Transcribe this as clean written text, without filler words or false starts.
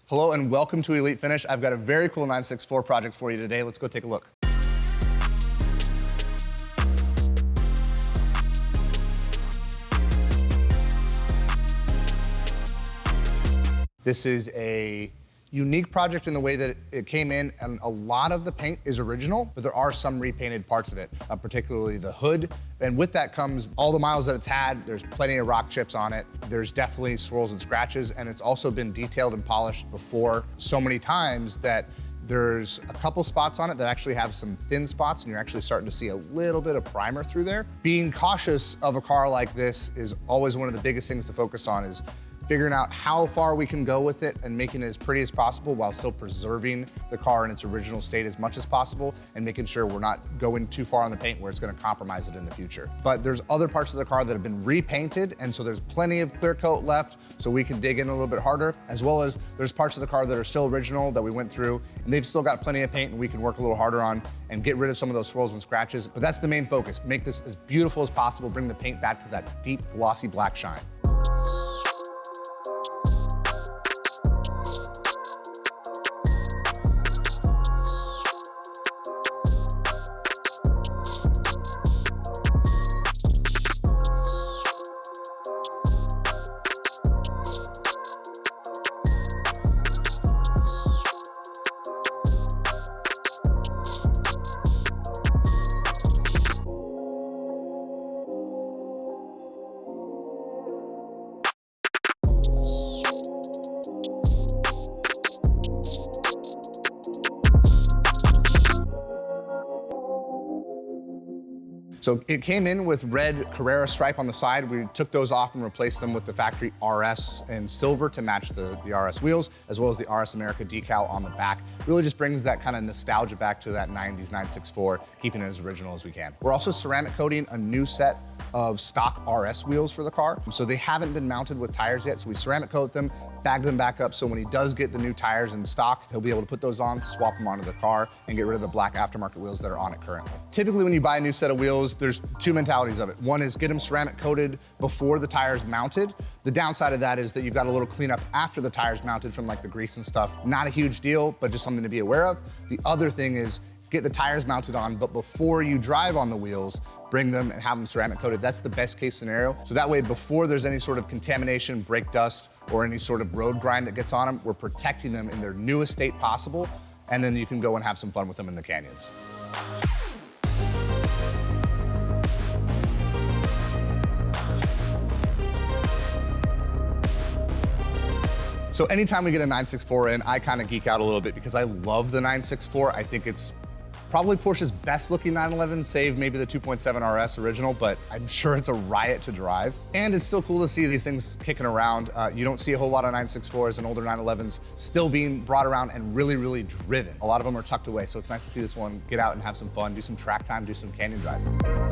Hello and welcome to Elite Finish. I've got a very cool 964 project for you today. Let's go take a look. This is a unique project in the way that it came in, and a lot of the paint is original, but there are some repainted parts of it, particularly the hood. And with that comes all the miles that it's had. There's plenty of rock chips on it. There's definitely swirls and scratches, and it's also been detailed and polished before so many times that there's a couple spots on it that actually have some thin spots, and you're actually starting to see a little bit of primer through there. Being cautious of a car like this is always one of the biggest things to focus on, is figuring out how far we can go with it and making it as pretty as possible while still preserving the car in its original state as much as possible, and making sure we're not going too far on the paint where it's gonna compromise it in the future. But there's other parts of the car that have been repainted, and so there's plenty of clear coat left so we can dig in a little bit harder, as well as there's parts of the car that are still original that we went through, and they've still got plenty of paint and we can work a little harder on and get rid of some of those swirls and scratches. But that's the main focus, make this as beautiful as possible, bring the paint back to that deep glossy black shine. So it came in with red Carrera stripe on the side. We took those off and replaced them with the factory RS in silver to match the RS wheels, as well as the RS America decal on the back. Really just brings that kind of nostalgia back to that 90s 964, keeping it as original as we can. We're also ceramic coating a new set of stock RS wheels for the car. So they haven't been mounted with tires yet, so we ceramic coat them, bag them back up, so when he does get the new tires in stock, he'll be able to put those on, swap them onto the car, and get rid of the black aftermarket wheels that are on it currently. Typically when you buy a new set of wheels, there's two mentalities of it. One is get them ceramic coated before the tire's mounted. The downside of that is that you've got a little cleanup after the tire's mounted from like the grease and stuff. Not a huge deal, but just something to be aware of. The other thing is get the tires mounted on, but before you drive on the wheels, bring them and have them ceramic coated. That's the best case scenario. So that way, before there's any sort of contamination, brake dust, or any sort of road grind that gets on them, we're protecting them in their newest state possible, and then you can go and have some fun with them in the canyons. So anytime we get a 964 in, I kind of geek out a little bit because I love the 964. I think it's probably Porsche's best looking 911, save maybe the 2.7 RS original, but I'm sure it's a riot to drive. And it's still cool to see these things kicking around. You don't see a whole lot of 964s and older 911s still being brought around and really, really driven. A lot of them are tucked away, so it's nice to see this one get out and have some fun, do some track time, do some canyon driving.